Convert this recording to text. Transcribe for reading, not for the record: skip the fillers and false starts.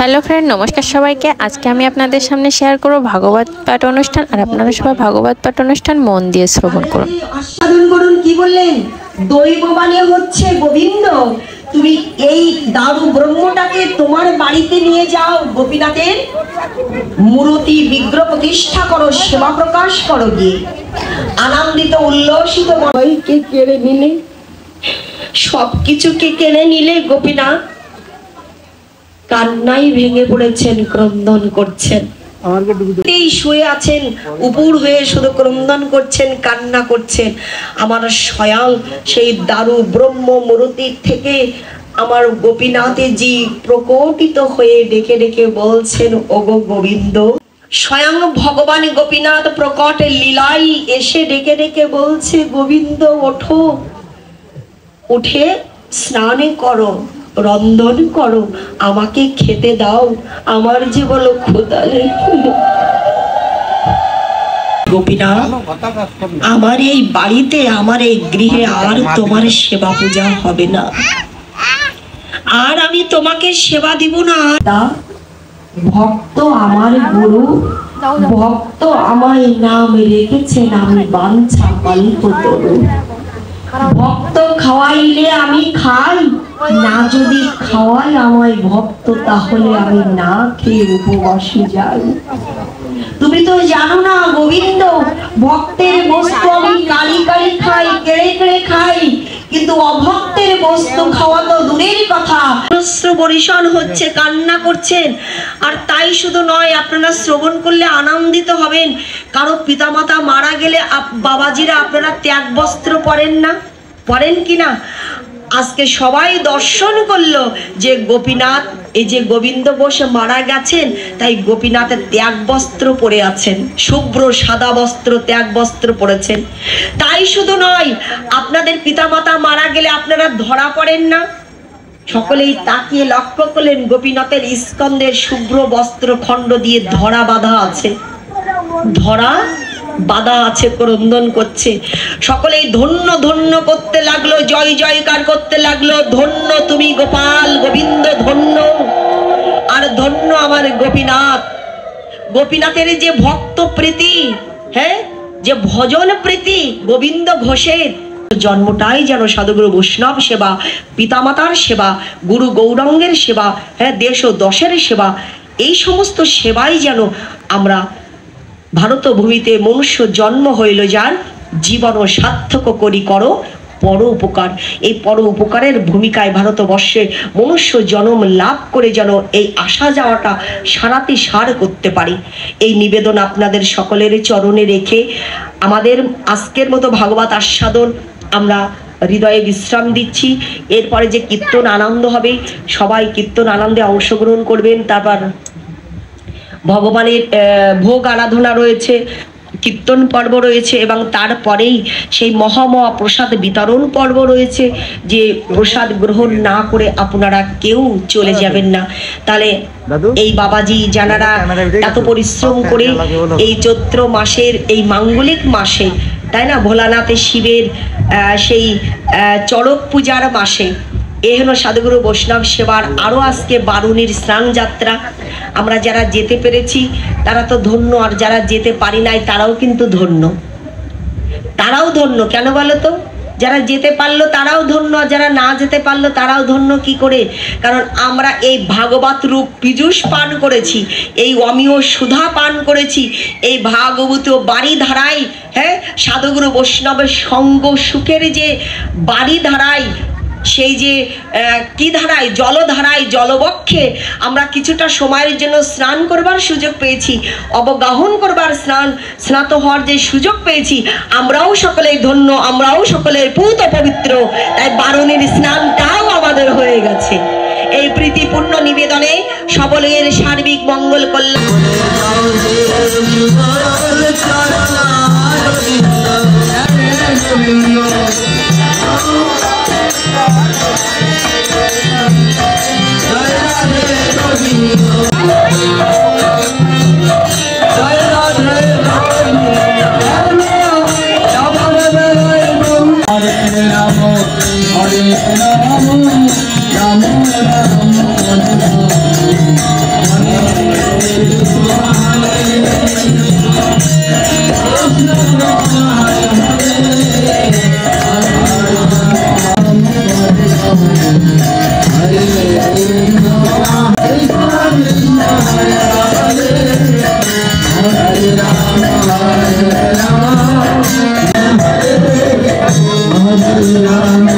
Hello friend, নমস্কার সবাইকে। আজকে আমি আপনাদের সামনে শেয়ার করব ভাগবত পাঠ অনুষ্ঠান। আর আপনারা সবাই ভাগবত পাঠ অনুষ্ঠান মন দিয়ে শ্রবণ করুন। আস্বাদন করুন। কি বললেন? দৈববাণী হচ্ছে গোবিন্দ, তুমি এই দারু ব্রহ্মটাকে তোমার বাড়িতে নিয়ে যাও, গোপীনাথের মূর্তি বিগ্রহ প্রতিষ্ঠা করো, সেবা প্রকাশ করো, গিয়ে আনন্দিত উল্লসিত মনকে কেড়ে নিলে, সবকিছুকে কেড়ে নিলে গোপীনাথ কান্নাই ভেঙে পড়েছেন, ক্রন্দন করছেন, শুয়ে আছেন, উপুর হয়ে শুধু ক্রন্দন করছেন, কান্না করছেন। আমার স্বয়ং সেই দারু ব্রহ্ম মূর্তির থেকে আমার গোপীনাথে জি প্রকটিত হয়ে ডেকে ডেকে বলছেন, ওগো গোবিন্দ। স্বয়ং ভগবান গোপীনাথ প্রকটে লীলাই এসে ডেকে ডেকে বলছে, গোবিন্দ ওঠো, উঠে স্নান করো, রন্ধন করো, আমাকে খেতে দাও, আমার যে বলো ক্ষুধা লেগে। গোপীনাথ, আমার এই বাড়িতে, আমার এই গৃহে আর তোমার সেবা পূজা হবে না, আর আমি তোমাকে সেবা দিব না। ভক্ত আমার গুরু, ভক্ত আমায় নাম রেখেছেন, আমি বাঞ্ছা কল্পতরু। ভক্ত খাওয়াইলে আমি খাই, না যদি খাওয়াই আমায় ভক্ত, তাহলে আমি না খেয়ে উপবাসে যাই। তুমি তো জানো না গোবিন্দ, ভক্তের বস্তু আমি কালি কালি খাই, কেড়ে কেড়ে খাই, কিন্তু অভক্তের বস্তু খাওয়া তো দূরের কথা। বরিশন হচ্ছে, কান্না করছেন। আর তাই শুধু নয়, আপনারা শ্রবণ করলে আনন্দিত হবেন। কারো পিতামাতা মারা গেলে বাবাজিরা আপনারা ত্যাগ বস্ত্র পরেন না, পরেন কিনা? আজকে সবাই দর্শন করলো যে গোপীনাথ, এই যে গোবিন্দ বসে মারা গেছেন, তাই গোপীনাথের ত্যাগ বস্ত্র পরে আছেন, শুভ্র সাদা বস্ত্র, ত্যাগ বস্ত্র পরেছেন। তাই শুধু নয়, আপনাদের পিতামাতা মারা গেলে আপনারা ধরা পড়েন না। সকলেই তাকিয়ে লক্ষ্য করলেন, গোপীনাথের স্কন্ধের শুভ্র বস্ত্র খণ্ড দিয়ে ধরা বাঁধা আছে, ধরা বাধা আছে, ক্রন্দন করছে। সকলেই ধন্য ধন্য করতে লাগলো, জয় জয়কার করতে লাগলো, ধন্য তুমি গোপাল গোবিন্দ, ধন্য আর ধন্য আমার গোপীনাথ। গোপীনাথের যে ভক্ত প্রীতি, হ্যাঁ, যে ভজন প্রীতি গোবিন্দ ঘোষের, জন্মটাই যেন সাধুগুরু বৈষ্ণব সেবা, পিতামাতার সেবা, গুরু গৌরাঙ্গের সেবা, হ্যাঁ, দেশ ও দশের সেবা, এই সমস্ত সেবাই যেন আমরা ভারত ভূমিতে মনুষ্য জন্ম হইল যার, জীবন সার্থক করি করো পর উপকার। এই পর উপকারের ভূমিকায় ভারতবর্ষে মনুষ্য জন্ম লাভ করে যেন এই আসা যাওয়াটা সারাতে সার করতে পারি, এই নিবেদন আপনাদের সকলের চরণে রেখে আমাদের আজকের মতো ভাগবত আস্বাদন আমরা হৃদয়ে বিশ্রাম দিচ্ছি। এরপরে যে কীর্তন আনন্দ হবে, সবাই কীর্তন আনন্দে অংশগ্রহণ করবেন। তারপর ভগবানের ভোগ আরাধনা রয়েছে, কীর্তন পর্ব রয়েছে, এবং তারপরেই সেই মহামহা প্রসাদ বিতরণ পর্ব রয়েছে, যে প্রসাদ গ্রহণ না করে আপনারা কেউ চলে যাবেন না। তাহলে এই বাবাজি যারা এত পরিশ্রম করে এই চৈত্র মাসের এই মাঙ্গলিক মাসে, তাই না, ভোলানাথের শিবের সেই চড়ক পূজার মাসে, এ হলো সাধুগুরু বৈষ্ণব সেবার আরও আজকে বারুণীর স্নান যাত্রা। আমরা যারা যেতে পেরেছি তারা তো ধন্য, আর যারা যেতে পারি নাই তারাও কিন্তু ধন্য, তারাও ধন্য। কেন বলো তো? যারা যেতে পারলো তারাও ধন্য, আর যারা না যেতে পারলো তারাও ধন্য। কি করে? কারণ আমরা এই ভাগবত রূপ পীযুষ পান করেছি, এই অমীয় সুধা পান করেছি, এই ভাগবত বাড়ি ধারায়, হ্যাঁ, সাধুগুরু বৈষ্ণবের সঙ্গ সুখের যে বাড়ি ধারায়, সেই যে কি ধারায়, জলধারায়, জলবক্ষে আমরা কিছুটা সময়ের জন্য স্নান করবার সুযোগ পেয়েছি, অবগাহন করবার, স্নাত হওয়ার যে সুযোগ পেয়েছি, আমরাও সকলেই ধন্য, আমরাও সকলের পূত পবিত্র। তাই বারুণীর স্নানটাও আমাদের হয়ে গেছে। এই প্রীতিপূর্ণ নিবেদনে সকলের সার্বিক মঙ্গল কল্যাণ। Hare Rama, Rama Rama, Hare Rama. Hare Rama